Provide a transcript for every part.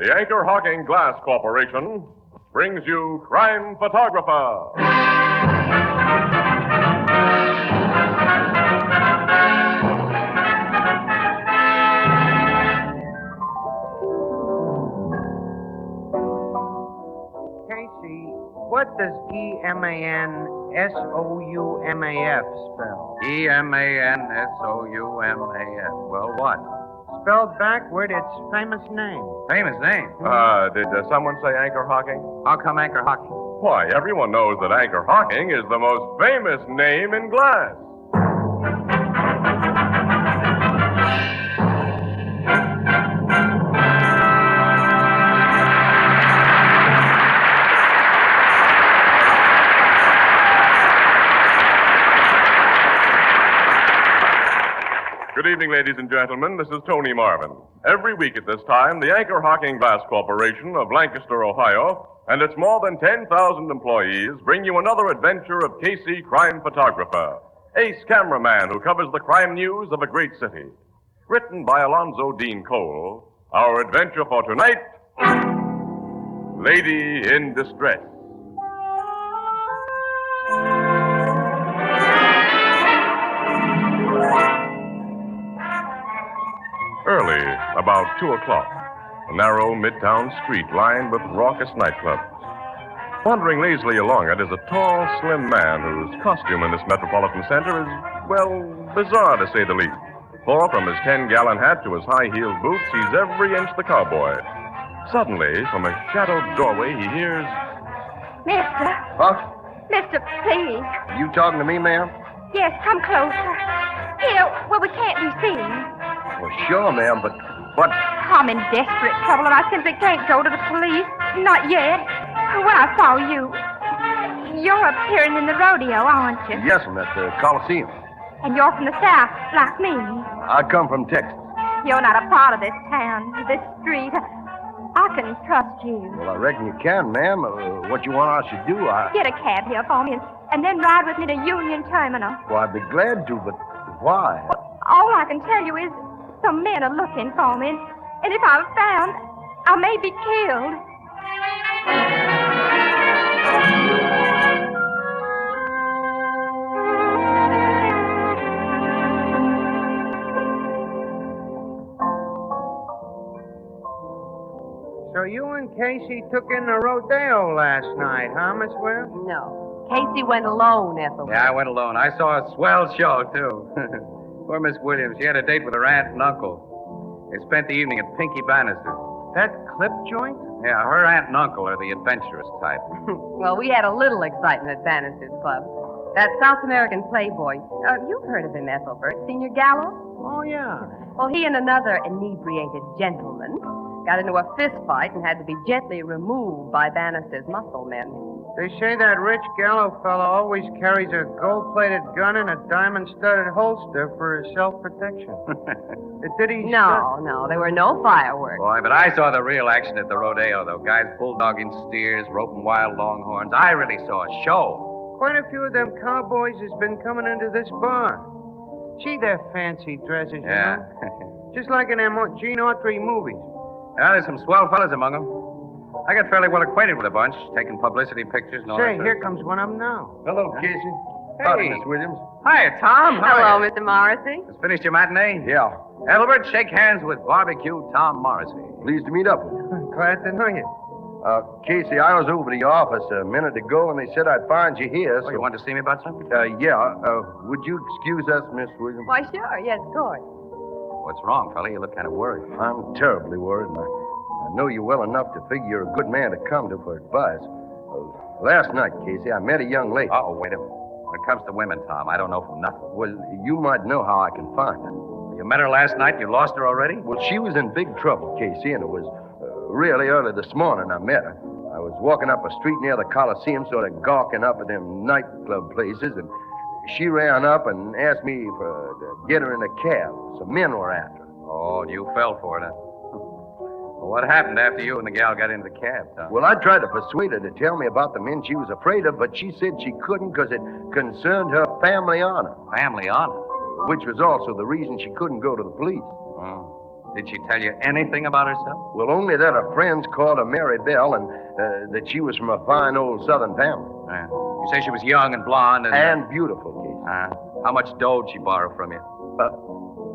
The Anchor Hawking Glass Corporation brings you Crime Photographer. Casey, what does E-M-A-N-S-O-U-M-A-F spell? E-M-A-N-S-O-U-M-A-F. Well, what? Spelled backward, it's famous name. Famous name. Did someone say Anchor Hawking? How come Anchor Hawking? Why, everyone knows that Anchor Hawking is the most famous name in glass. Good evening, ladies and gentlemen. This is Tony Marvin. Every week at this time, the Anchor Hawking Glass Corporation of Lancaster, Ohio, and its more than 10,000 employees bring you another adventure of Casey, crime photographer, ace cameraman who covers the crime news of a great city. Written by Alonzo Dean Cole, our adventure for tonight, Lady in Distress. Early, about 2 o'clock, a narrow midtown street lined with raucous nightclubs. Wandering lazily along it is a tall, slim man whose costume in this metropolitan center is, well, bizarre to say the least. For from his 10-gallon hat to his high-heeled boots, he's every inch the cowboy. Suddenly, from a shadowed doorway, he hears... Mister. Huh? Mister, please. You talking to me, ma'am? Yes, come closer. Here, where we can't be seen. Well, sure, ma'am, but... I'm in desperate trouble, and I simply can't go to the police. Not yet. When I saw you, you're appearing in the rodeo, aren't you? Yes, ma'am, at the Coliseum. And you're from the South, like me. I come from Texas. You're not a part of this town, this street. I can trust you. Well, I reckon you can, ma'am. What you want I should do, Get a cab here for me, and then ride with me to Union Terminal. Well, I'd be glad to, but why? All I can tell you is some men are looking for me, and if I'm found, I may be killed. So you and Casey took in the rodeo last night, huh, Miss Webb? No. Casey went alone, Ethel. Yeah, I went alone. I saw a swell show, too. Poor Miss Williams. She had a date with her aunt and uncle. They spent the evening at Pinky Bannister's. That clip joint? Yeah, her aunt and uncle are the adventurous type. Well, we had a little excitement at Bannister's Club. That South American playboy. You've heard of him, Ethelbert. Senior Gallo? Oh, yeah. Well, he and another inebriated gentleman got into a fist fight and had to be gently removed by Bannister's muscle men. They say that rich Gallo fella always carries a gold-plated gun and a diamond-studded holster for his self-protection. Did he... No, there were no fireworks. Boy, but I saw the real action at the rodeo, though. Guys bulldogging steers, roping wild longhorns. I really saw a show. Quite a few of them cowboys has been coming into this bar. See their fancy dresses, Yeah. you know? Just like in them Gene Autry movies. Yeah, there's some swell fellas among them. I got fairly well acquainted with a bunch, taking publicity pictures and all Say, that. here comes one of them now. Hello, Casey. Hey. Howdy, Miss Williams. Hi, Tom. How Hello, are you? Mr. Morrissey. Just finished your matinee? Yeah. Elbert, shake hands with Barbecue Tom Morrissey. Pleased to meet up with you. Glad to know you. Casey, I was over to your office a minute ago, and they said I'd find you here. Oh, you wanted to see me about something? Yeah. Would you excuse us, Miss Williams? Why, sure. Yes, of course. What's wrong, fella? You look kind of worried. I'm terribly worried, and I know you well enough to figure you're a good man to come to for advice. Last night, Casey, I met a young lady. Uh-oh, wait a minute. When it comes to women, Tom, I don't know from nothing. Well, you might know how I can find her. You met her last night? You lost her already? Well, she was in big trouble, Casey, and it was really early this morning I met her. I was walking up a street near the Coliseum, sort of gawking up at them nightclub places, and she ran up and asked me to get her in a cab. Some men were after her. Oh, you fell for it, huh? Well, what happened after you and the gal got into the cab, Tom? Well, I tried to persuade her to tell me about the men she was afraid of, but she said she couldn't because it concerned her family honor. Family honor? Which was also the reason she couldn't go to the police. Oh. Did she tell you anything about herself? Well, only that her friends called her Mary Bell and that she was from a fine old southern family. You say she was young and blonde And beautiful, Casey. how much dough did she borrow from you?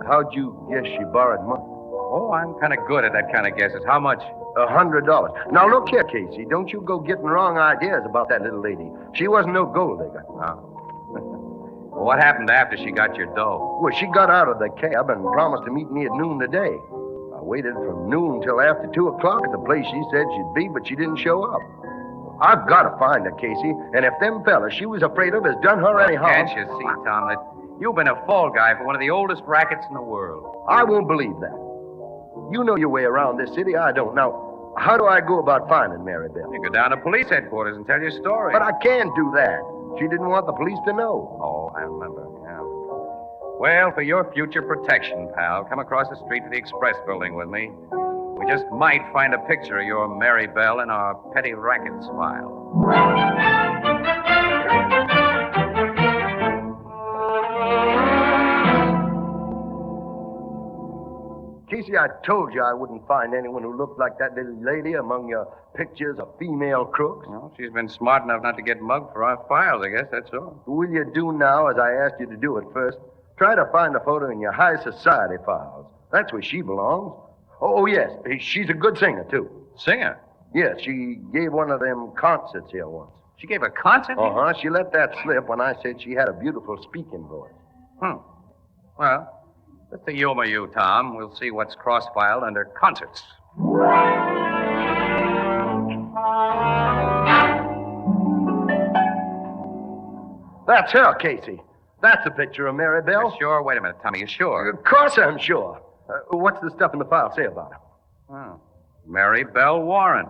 How'd you guess she borrowed money? Oh, I'm kind of good at that kind of guesses. How much? $100. Now, look here, Casey. Don't you go getting wrong ideas about that little lady. She wasn't no gold digger. Well, what happened after she got your dough? Well, she got out of the cab and promised to meet me at noon today. I waited from noon till after 2 o'clock at the place she said she'd be, but she didn't show up. I've got to find her, Casey, and if them fellas she was afraid of has done her any harm... Can't you see, Tom, that you've been a fall guy for one of the oldest rackets in the world? I won't believe that. You know your way around this city. I don't. Now, how do I go about finding Mary Bell? You go down to police headquarters and tell your story. But I can't do that. She didn't want the police to know. Oh, I remember, yeah. Well, for your future protection, pal, come across the street to the Express building with me. We just might find a picture of your Mary Bell in our petty rackets file. Casey, I told you I wouldn't find anyone who looked like that little lady among your pictures of female crooks. Well, she's been smart enough not to get mugged for our files, I guess, that's all. Will you do now as I asked you to do at first? Try to find a photo in your high society files. That's where she belongs. Oh, yes. She's a good singer, too. Singer? Yes, she gave one of them concerts here once. She gave a concert? Uh-huh. She let that slip when I said she had a beautiful speaking voice. Well, just to humor you, Tom, we'll see what's cross-filed under concerts. That's her, Casey. That's a picture of Mary Bell. You sure? Wait a minute, Tommy, you sure? Of course I'm sure. What's the stuff in the file say about her? Mary Bell Warren.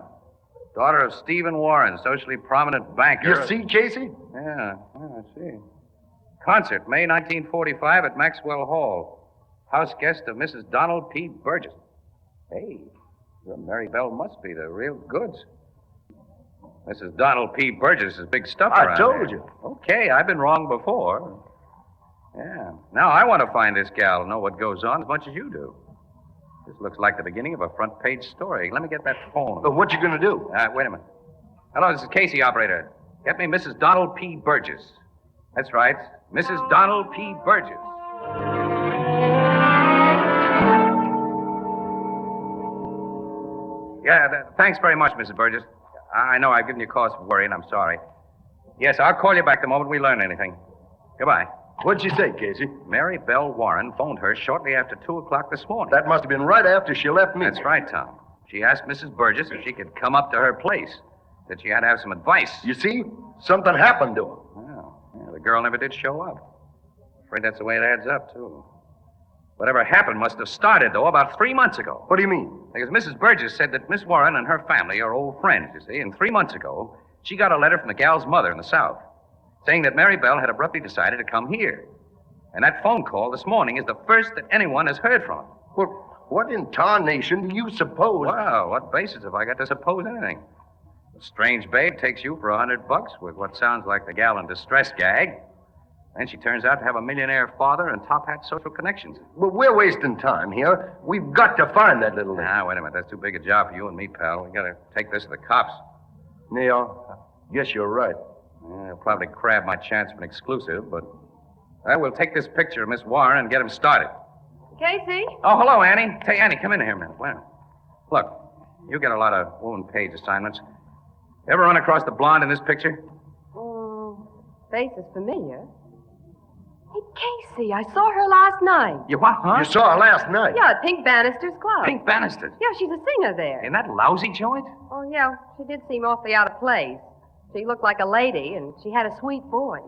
Daughter of Stephen Warren, socially prominent banker. You see, Casey? Yeah, I see. Concert, May 1945 at Maxwell Hall. House guest of Mrs. Donald P. Burgess. Hey, your Mary Bell must be the real goods. Mrs. Donald P. Burgess is big stuff around I told here. you. Okay, I've been wrong before. Yeah. Now I want to find this gal and know what goes on as much as you do. This looks like the beginning of a front-page story. Let me get that phone. What you gonna do? Wait a minute. Hello, this is Casey, operator. Get me Mrs. Donald P. Burgess. That's right, Mrs. Donald P. Burgess. Yeah, thanks very much, Mrs. Burgess. I know I've given you cause for worry, and I'm sorry. Yes, I'll call you back the moment we learn anything. Goodbye. What'd she say, Casey? Mary Bell Warren phoned her shortly after 2 o'clock this morning. That must have been right after she left me. That's right, Tom. She asked Mrs. Burgess if she could come up to her place, that she had to have some advice. You see? Something happened to her. Well, yeah, the girl never did show up. Afraid that's the way it adds up, too. Whatever happened must have started, though, about 3 months ago. What do you mean? Because Mrs. Burgess said that Miss Warren and her family are old friends, you see, and 3 months ago, she got a letter from the gal's mother in the South saying that Mary Bell had abruptly decided to come here. And that phone call this morning is the first that anyone has heard from her. Well, what in tarnation do you suppose? Well, what basis have I got to suppose anything? A strange babe takes you for $100 with what sounds like the gal in distress gag. Then she turns out to have a millionaire father and top-hat social connections. Well, we're wasting time here. We've got to find that little lady. Wait a minute. That's too big a job for you and me, pal. We gotta take this to the cops. Neil, guess you're right. Yeah, I'll probably crab my chance for an exclusive, but I will take this picture of Miss Warren and get him started. Casey? Oh, hello, Annie. Hey, Annie, come in here a minute. Wait a minute. Look, you get a lot of woman-page assignments. Ever run across the blonde in this picture? Face is familiar. Hey, Casey, I saw her last night. You what, huh? You saw her last night. Yeah, at Pink Bannister's Club. Pink Bannister. Yeah, she's a singer there. In that lousy joint? Oh, yeah, she did seem awfully out of place. She looked like a lady, and she had a sweet voice.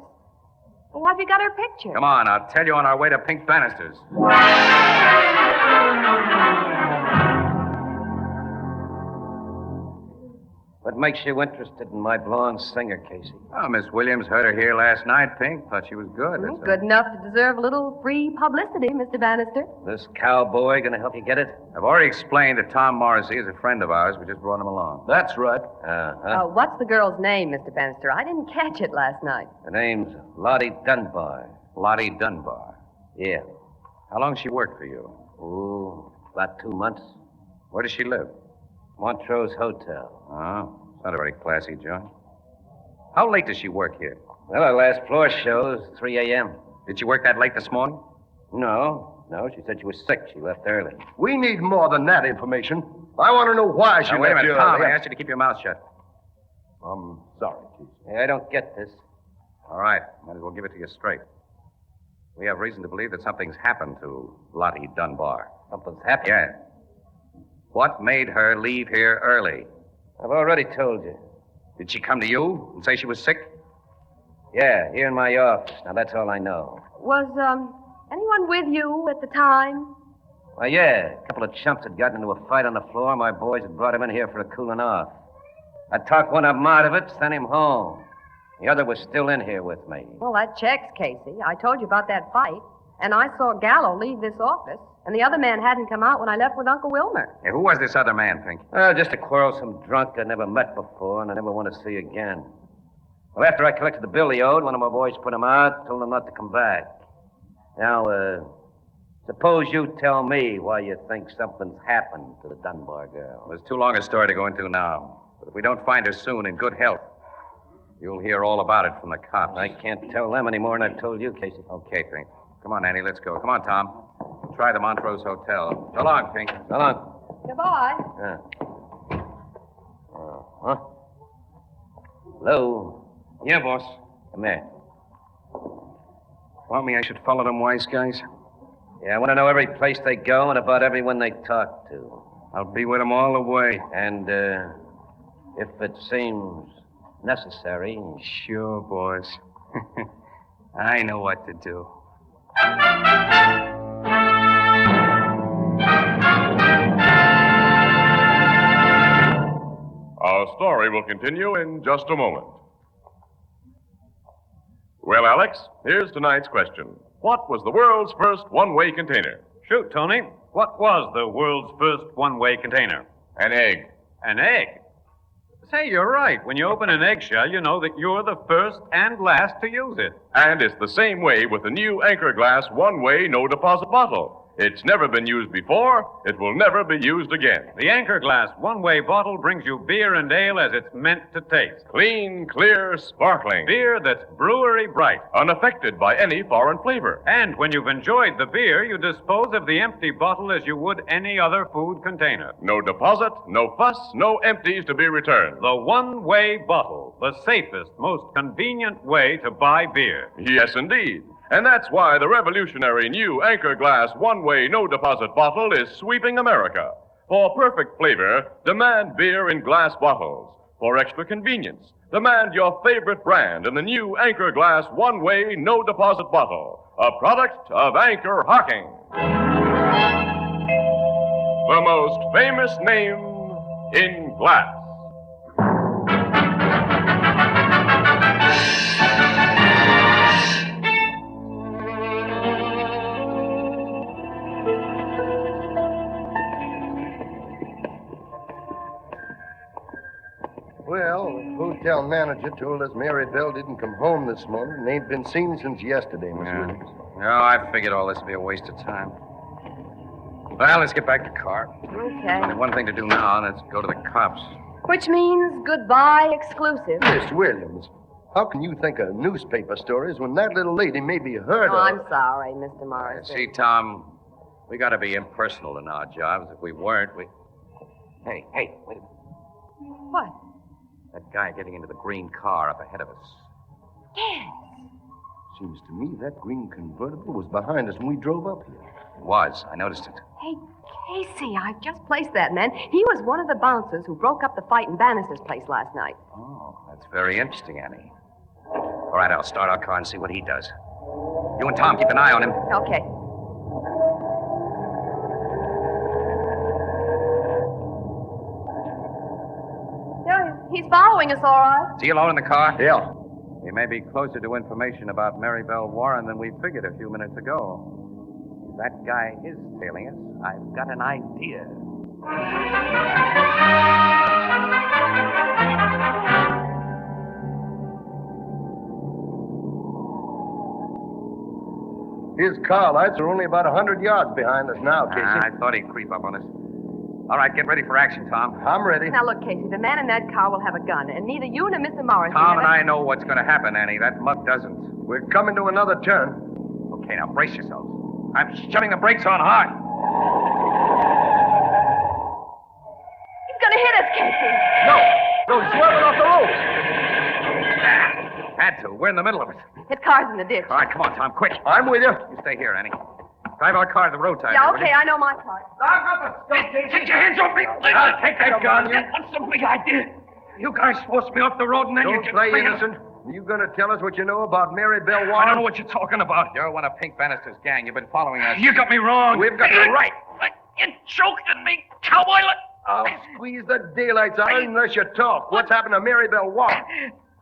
Well, have you got her picture? Come on, I'll tell you on our way to Pink Bannister's. What makes you interested in my blonde singer, Casey? Oh, Miss Williams heard her here last night, Pink. Thought she was good. That's all. Good enough to deserve a little free publicity, Mr. Bannister. This cowboy gonna help you get it? I've already explained that Tom Morrissey is a friend of ours. We just brought him along. That's right. What's the girl's name, Mr. Bannister? I didn't catch it last night. Her name's Lottie Dunbar. Lottie Dunbar. Yeah. How long she worked for you? Oh, About 2 months. Where does she live? Montrose Hotel. Oh, it's not a very classy joint. How late does she work here? Well, our last floor show is 3 a.m. Did she work that late this morning? No, she said she was sick. She left early. We need more than that information. I want to know why she Now, wait a left minute, you Tom. early. I asked you to keep your mouth shut. I'm sorry, Casey. Hey, I don't get this. All right. Might as well give it to you straight. We have reason to believe that something's happened to Lottie Dunbar. Something's happened. Yeah. What made her leave here early? I've already told you. Did she come to you and say she was sick? Yeah, here in my office. Now, that's all I know. Was, anyone with you at the time? Well, yeah, a couple of chumps had gotten into a fight on the floor. My boys had brought him in here for a cooling off. I talked one of them out of it, sent him home. The other was still in here with me. Well, that checks, Casey. I told you about that fight. And I saw Gallo leave this office. And the other man hadn't come out when I left with Uncle Wilmer. Hey, who was this other man, Pink? Just a quarrelsome drunk I never met before and I never want to see again. Well, after I collected the bill he owed, one of my boys put him out, told him not to come back. Now, suppose you tell me why you think something's happened to the Dunbar girl. Well, it's too long a story to go into now. But if we don't find her soon in good health, you'll hear all about it from the cops. I can't tell them any more than I've told you, Casey. Okay, Pink. Come on, Annie, let's go. Come on, Tom. We'll try the Montrose Hotel. So long, Pink. So long. Goodbye. Yeah. Huh? Hello? Yeah, boss. Come here. Want me I should follow them wise guys? Yeah, I want to know every place they go and about everyone they talk to. I'll be with them all the way. And, if it seems necessary. Sure, boss. I know what to do. Our story will continue in just a moment. Well, Alex, here's tonight's question. What was the world's first one-way container? Shoot, Tony. What was the world's first one-way container? An egg. An egg. Say, you're right. When you open an eggshell, you know that you're the first and last to use it. And it's the same way with the new Anchor Glass one-way no-deposit bottle. It's never been used before. It will never be used again. The Anchor Glass one-way bottle brings you beer and ale as it's meant to taste. Clean, clear, sparkling. Beer that's brewery bright. Unaffected by any foreign flavor. And when you've enjoyed the beer, you dispose of the empty bottle as you would any other food container. No deposit, no fuss, no empties to be returned. The one-way bottle, the safest, most convenient way to buy beer. Yes, indeed. And that's why the revolutionary new Anchor Glass one-way no-deposit bottle is sweeping America. For perfect flavor, demand beer in glass bottles. For extra convenience, demand your favorite brand in the new Anchor Glass one-way no-deposit bottle, a product of Anchor Hocking. The most famous name in glass. Well, the hotel manager told us Mary Bell didn't come home this morning and ain't been seen since yesterday, Miss Williams. No, I figured all this would be a waste of time. Well, let's get back to the car. Okay. There's one thing to do now. Let's go to the cops. Which means goodbye exclusive. Miss Williams, how can you think of newspaper stories when that little lady may be heard Oh, of? I'm sorry, Mr. Morrison. See, Tom, we got to be impersonal in our jobs. If we weren't, we... Hey, wait a minute. What? That guy getting into the green car up ahead of us. Yes. Seems to me that green convertible was behind us when we drove up here. It was. I noticed it. Hey, Casey, I've just placed that man. He was one of the bouncers who broke up the fight in Bannister's place last night. Oh, that's very interesting, Annie. All right, I'll start our car and see what he does. You and Tom keep an eye on him. Okay. Yeah, he's following us, all right. Is he alone in the car? Yeah. He may be closer to information about Mary Bell Warren than we figured a few minutes ago. If that guy is tailing us, I've got an idea. His car lights are only about 100 yards behind us now, Casey. I thought he'd creep up on us. All right, get ready for action, Tom. I'm ready. Now, look, Casey, the man in that car will have a gun, and neither you nor Mr. Morris... Tom and I know what's going to happen, Annie. That mug doesn't. We're coming to another turn. Okay, now brace yourselves. I'm shoving the brakes on hard. He's going to hit us, Casey. No, he's swerving off the road. Had to. We're in the middle of it. His car's in the ditch. All right, come on, Tom, quick. I'm with you. You stay here, Annie. Drive our car to the roadside. Yeah, there, will okay, you? I know my part. Take your hands off me. I'll take that gun. That's a big idea. You guys forced me off the road and then you Don't just... play innocent. Are you going to tell us what you know about Mary Bell Warren? I don't know what you're talking about. You're one of Pink Bannister's gang. You've been following us. You got me wrong. We've got you right. You choked at me, cowboy. I'll squeeze the daylights out unless you talk. What's happened to Mary Bell Warren?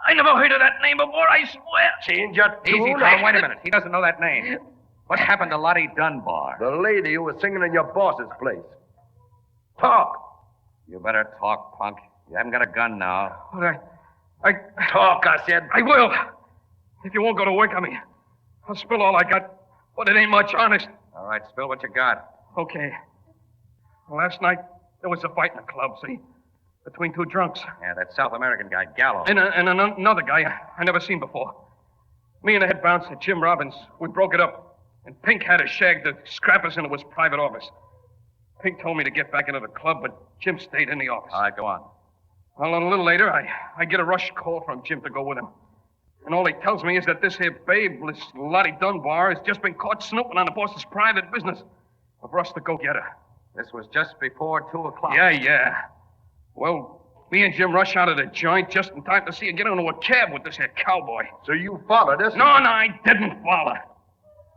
I never heard of that name before, I swear. Change your Easy, tune. Tom. Wait a minute. He doesn't know that name. What happened to Lottie Dunbar? The lady who was singing in your boss's place. Talk. You better talk, punk. You haven't got a gun now. I Talk, I said. I will. If you won't go to work on me, I'll spill all I got. But it ain't much, honest. All right, spill what you got. Okay. Last night, there was a fight in the club, see? Between two drunks. Yeah, that South American guy, Gallo. And another guy I never seen before. Me and the head bouncer, Jim Robbins, we broke it up. And Pink had us shagged the scrappers into his private office. Pink told me to get back into the club, but Jim stayed in the office. All right, go on. Well, a little later, I get a rush call from Jim to go with him. And all he tells me is that this here babe, this Lottie Dunbar, has just been caught snooping on the boss's private business. For us to go get her. This was just before 2 o'clock. Yeah. Well, me and Jim rush out of the joint just in time to see her get into a cab with this here cowboy. So you followed us? No, I didn't follow.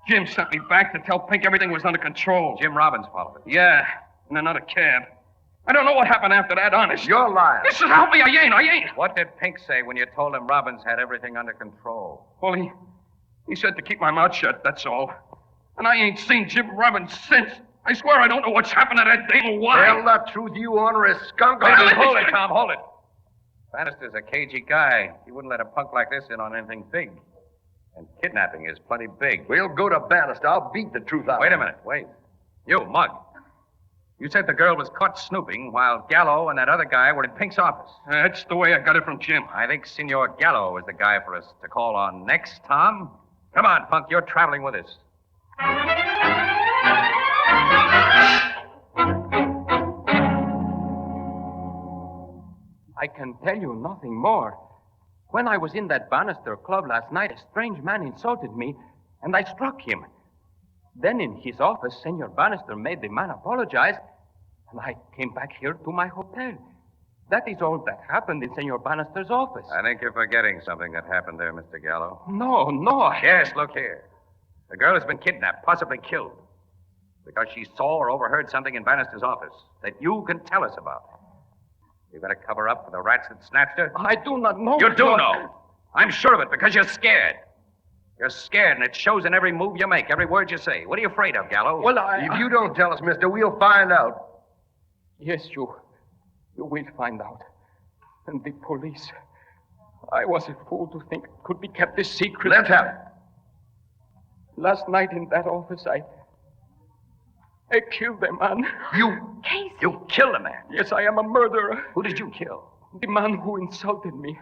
Jim sent me back to tell Pink everything was under control. Jim Robbins followed it. Yeah, in another cab. I don't know what happened after that, honest. You're lying. This is help me, I ain't. What did Pink say when you told him Robbins had everything under control? Well, he said to keep my mouth shut, that's all. And I ain't seen Jim Robbins since. I swear I don't know what's happened to that dame or why. Tell the truth, you ornery skunk. Hold it, Tom, hold it. Bannister's a cagey guy. He wouldn't let a punk like this in on anything big. And kidnapping is plenty big. We'll go to Bannister. I'll beat the truth out. Wait a minute, wait. You, Mug. You said the girl was caught snooping while Gallo and that other guy were in Pink's office. That's the way I got it from Jim. I think Senor Gallo is the guy for us to call on next, Tom. Come on, Punk, you're traveling with us. I can tell you nothing more. When I was in that Bannister club last night, a strange man insulted me, and I struck him. Then in his office, Senor Bannister made the man apologize, and I came back here to my hotel. That is all that happened in Senor Bannister's office. I think you're forgetting something that happened there, Mr. Gallo. No. Yes, look here. The girl has been kidnapped, possibly killed, because she saw or overheard something in Bannister's office that you can tell us about. You're going to cover up for the rats that snatched her? I do not know. You do know. I'm sure of it because you're scared. You're scared, and it shows in every move you make, every word you say. What are you afraid of, Gallo? Well, If you don't tell us, mister, we'll find out. Yes, you will find out. And the police. I was a fool to think it could be kept a secret. Let's have it. Last night in that office, I killed a man. You killed a man? Yes, I am a murderer. Who did you kill? The man who insulted me.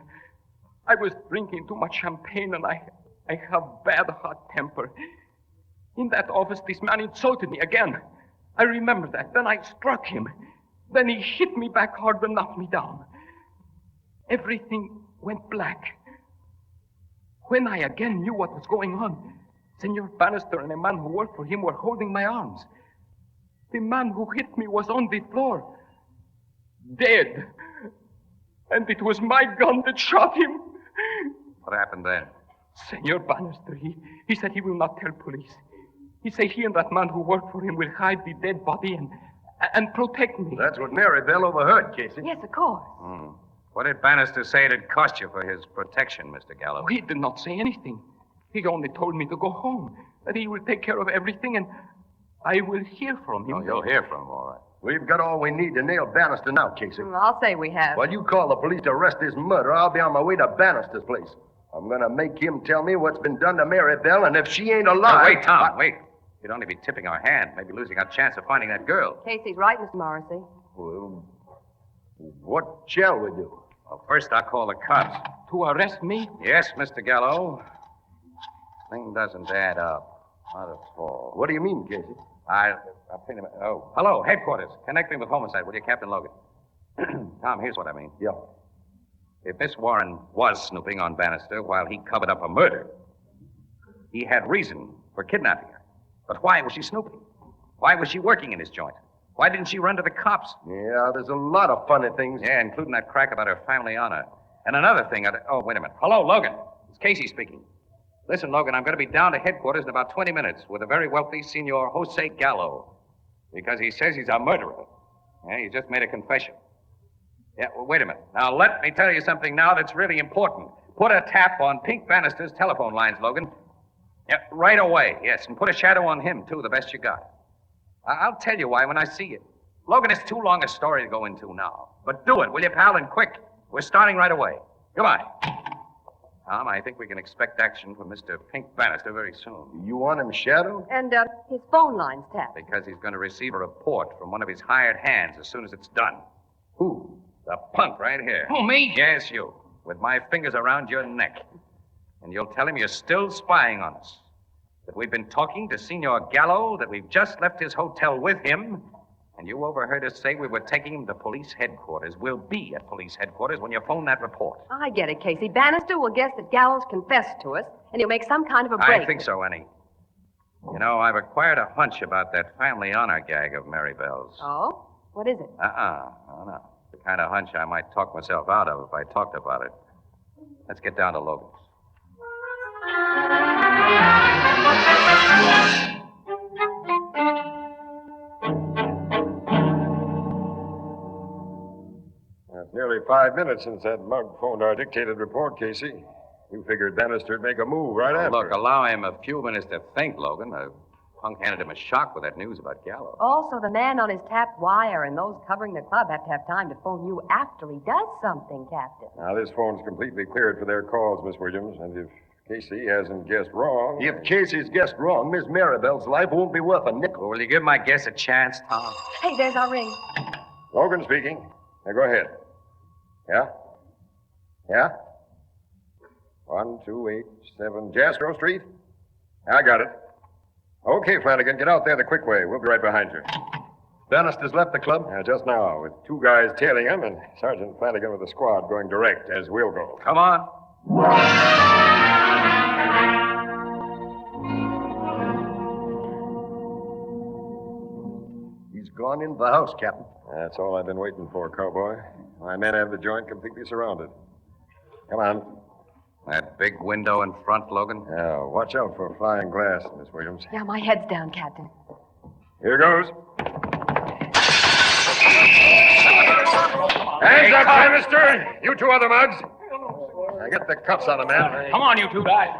I was drinking too much champagne, and I have bad hot temper. In that office, this man insulted me again. I remember that. Then I struck him. Then he hit me back hard and knocked me down. Everything went black. When I again knew what was going on, Senor Bannister and a man who worked for him were holding my arms. The man who hit me was on the floor, dead. And it was my gun that shot him. What happened then? Senor Bannister, he said he will not tell police. He said he and that man who worked for him will hide the dead body and protect me. That's what Mary Bell overheard, Casey. Yes, of course. What did Bannister say it'd cost you for his protection, Mr. Gallo? He did not say anything. He only told me to go home, that he will take care of everything, and I will hear from him. Oh, you'll hear from him, all right. We've got all we need to nail Bannister now, Casey. I'll say we have. While you call the police to arrest this murderer, I'll be on my way to Bannister's place. I'm going to make him tell me what's been done to Mary Bell, and if she ain't alive... Wait, Tom, wait. You'd only be tipping our hand, maybe losing our chance of finding that girl. Casey's right, Mr. Morrissey. Well, what shall we do? Well, first I'll call the cops. To arrest me? Yes, Mr. Gallo. Thing doesn't add up. Not at all. What do you mean, Casey? I'll pin him. Oh, hello, headquarters. Connect me with homicide, will you, Captain Logan? Tom, here's what I mean. Yeah. If Miss Warren was snooping on Bannister while he covered up a murder, he had reason for kidnapping her. But why was she snooping? Why was she working in his joint? Why didn't she run to the cops? Yeah, there's a lot of funny things. Yeah, including that crack about her family honor. And another thing, oh, wait a minute. Hello, Logan. It's Casey speaking. Listen, Logan, I'm going to be down to headquarters in about 20 minutes with a very wealthy Senor Jose Gallo. Because he says he's a murderer. Yeah, he just made a confession. Yeah, well, wait a minute. Now, let me tell you something now that's really important. Put a tap on Pink Bannister's telephone lines, Logan. Yeah, right away, yes. And put a shadow on him, too, the best you got. I'll tell you why when I see you. Logan, it's too long a story to go into now. But do it, will you, pal, and quick. We're starting right away. Goodbye. Tom, I think we can expect action from Mr. Pink Bannister very soon. You want him shadowed? And his phone line's tapped. Because he's going to receive a report from one of his hired hands as soon as it's done. Who? The punk right here. Who, me? Yes, you. With my fingers around your neck. And you'll tell him you're still spying on us. That we've been talking to Senor Gallo, that we've just left his hotel with him, and you overheard us say we were taking him to police headquarters. We'll be at police headquarters when you phone that report. I get it, Casey. Bannister will guess that Gallo's confessed to us, and he'll make some kind of a break. I think so, Annie. You know, I've acquired a hunch about that family honor gag of Mary Bell's. Oh? What is it? Oh, no. The kind of hunch I might talk myself out of if I talked about it. Let's get down to Logan's. It's nearly 5 minutes since that mug phoned our dictated report, Casey. You figured Bannister'd make a move right after. Look, allow him a few minutes to think, Logan. The punk handed him a shock with that news about Gallo. Also, the man on his tapped wire and those covering the club have to have time to phone you after he does something, Captain. Now, this phone's completely cleared for their calls, Miss Williams, and if Casey hasn't guessed wrong... If Casey's guessed wrong, Miss Maribel's life won't be worth a nickel. Well, will you give my guess a chance, Tom? Hey, there's our ring. Logan speaking. Now, go ahead. Yeah? Yeah? 1287 Jastrow Street? I got it. Okay, Flanagan, get out there the quick way. We'll be right behind you. Bannister's left the club? Just now, with 2 guys tailing him and Sergeant Flanagan with a squad going direct, as we'll go. Come on. He's gone into the house, Captain. That's all I've been waiting for, cowboy. My men have the joint completely surrounded. Come on. That big window in front, Logan? Yeah, watch out for flying glass, Miss Williams. Yeah, my head's down, Captain. Here goes. Hands up, Bannister! You 2 other mugs. Now get the cuffs on the man. Come on, you 2 guys.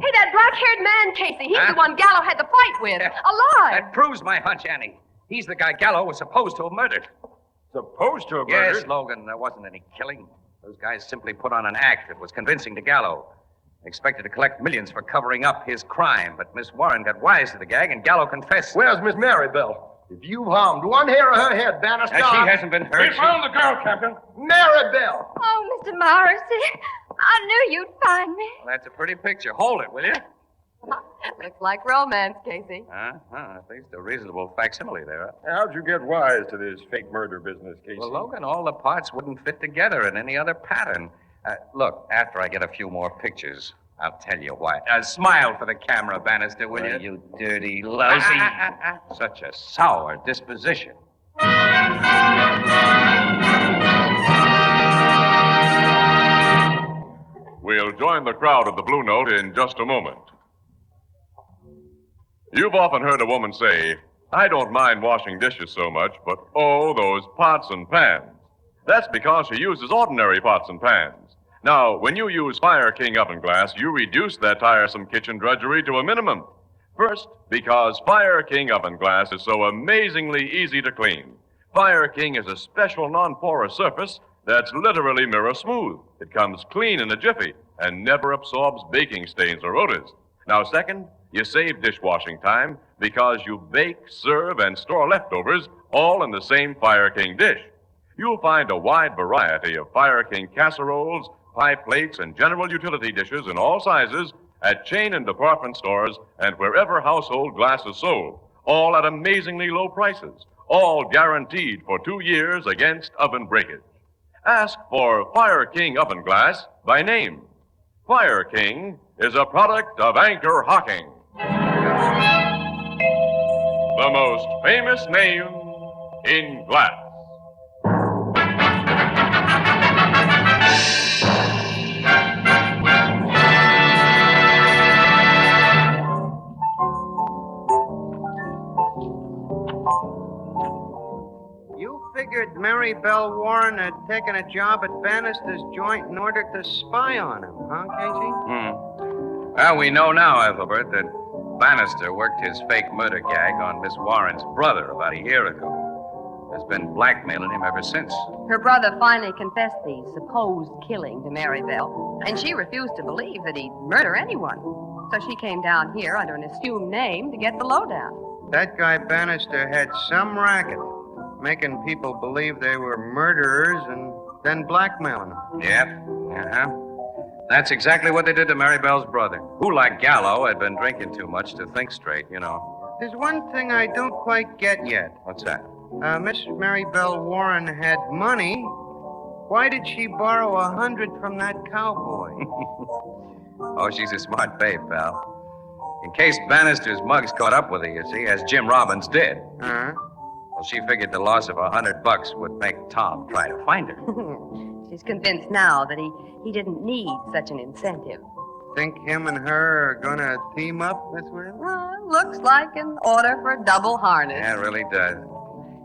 Hey, that black-haired man, Casey. He's the one Gallo had the fight with. Alive. That proves my hunch, Annie. He's the guy Gallo was supposed to have murdered. Supposed to have murdered? Yes, Logan. There wasn't any killing. Those guys simply put on an act that was convincing to Gallo. Expected to collect millions for covering up his crime, but Miss Warren got wise to the gag, and Gallo confessed. Where's Miss Maribel? If you've harmed 1 hair of her head, Bannister... She hasn't been hurt. We found the girl, Captain. Maribel! Oh, Mr. Morrissey, I knew you'd find me. Well, that's a pretty picture. Hold it, will you? Looks like romance, Casey. At least a reasonable facsimile there. How'd you get wise to this fake murder business, Casey? Well, Logan, all the parts wouldn't fit together in any other pattern. Look, after I get a few more pictures, I'll tell you why. Smile for the camera, Bannister, will you? You dirty lousy. Such a sour disposition. We'll join the crowd at the Blue Note in just a moment. You've often heard a woman say, I don't mind washing dishes so much, but oh, those pots and pans. That's because she uses ordinary pots and pans. Now, when you use Fire King oven glass, you reduce that tiresome kitchen drudgery to a minimum. First, because Fire King oven glass is so amazingly easy to clean. Fire King is a special non-porous surface that's literally mirror smooth. It comes clean in a jiffy. and never absorbs baking stains or odors. Now, second, you save dishwashing time because you bake, serve, and store leftovers all in the same Fire King dish. You'll find a wide variety of Fire King casseroles, pie plates, and general utility dishes in all sizes at chain and department stores and wherever household glass is sold, all at amazingly low prices, all guaranteed for 2 years against oven breakage. Ask for Fire King oven glass by name. Fire King is a product of Anchor Hocking, the most famous name in glass. You figured Mary Belle Warren had taken a job at Bannister's joint in order to spy on him, huh, Casey? Well, we know now, Ethelbert, that Bannister worked his fake murder gag on Miss Warren's brother about a year ago. Has been blackmailing him ever since. Her brother finally confessed the supposed killing to Mary Belle, and she refused to believe that he'd murder anyone. So she came down here under an assumed name to get the lowdown. That guy Bannister had some racket, making people believe they were murderers and then blackmailing them. Yep. That's exactly what they did to Mary Belle's brother, who, like Gallo, had been drinking too much to think straight, you know. There's one thing I don't quite get yet. What's that? Miss Mary Belle Warren had money. Why did she borrow $100 from that cowboy? Oh, she's a smart babe, pal. In case Bannister's mugs caught up with her, you see, as Jim Robbins did. Huh? Well, she figured the loss of $100 would make Tom try to find her. She's convinced now that he didn't need such an incentive. Think him and her are gonna team up, Miss Will? Looks like an order for double harness. Yeah, it really does.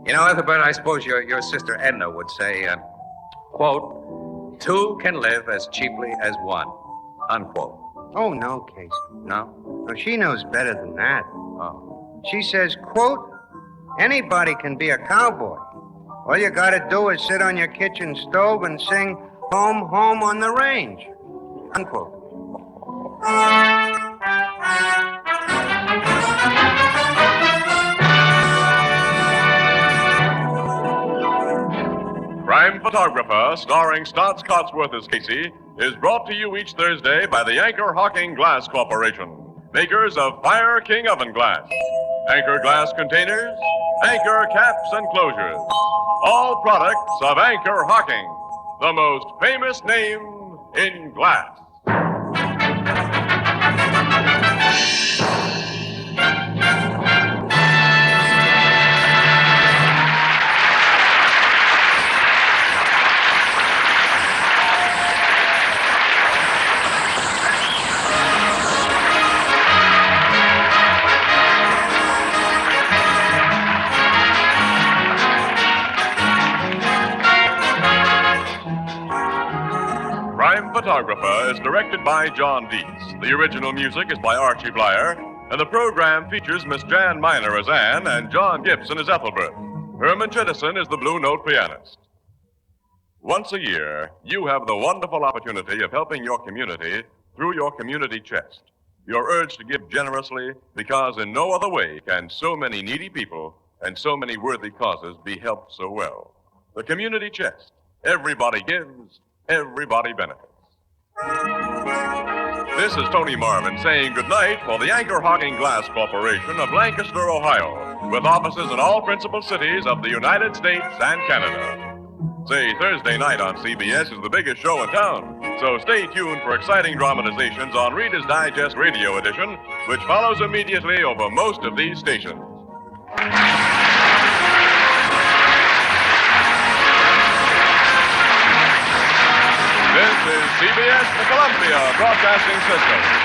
You know, Ethelbert, I suppose your sister Edna would say, quote, 2 can live as cheaply as 1, unquote. Oh, no, Casey. No? No, she knows better than that. Oh. She says, quote, anybody can be a cowboy. All you gotta do is sit on your kitchen stove and sing Home, Home on the Range, unquote. Crime Photographer, starring Stotts Cotsworth as Casey, is brought to you each Thursday by the Anchor Hocking Glass Corporation, makers of Fire King oven glass, Anchor glass containers, Anchor caps and closures, all products of Anchor Hocking, the most famous name in glass. Crime Photographer is directed by John Dietz. The original music is by Archie Blyer, and the program features Miss Jan Miner as Anne and John Gibson as Ethelbert. Herman Chittison is the Blue Note pianist. Once a year, you have the wonderful opportunity of helping your community through your community chest. You're urged to give generously because in no other way can so many needy people and so many worthy causes be helped so well. The community chest. Everybody gives, everybody benefits. This is Tony Marvin saying goodnight for the Anchor Hocking Glass Corporation of Lancaster, Ohio, with offices in all principal cities of the United States and Canada. Say, Thursday night on CBS is the biggest show in town, so stay tuned for exciting dramatizations on Reader's Digest Radio Edition, which follows immediately over most of these stations. This is CBS, the Columbia Broadcasting System.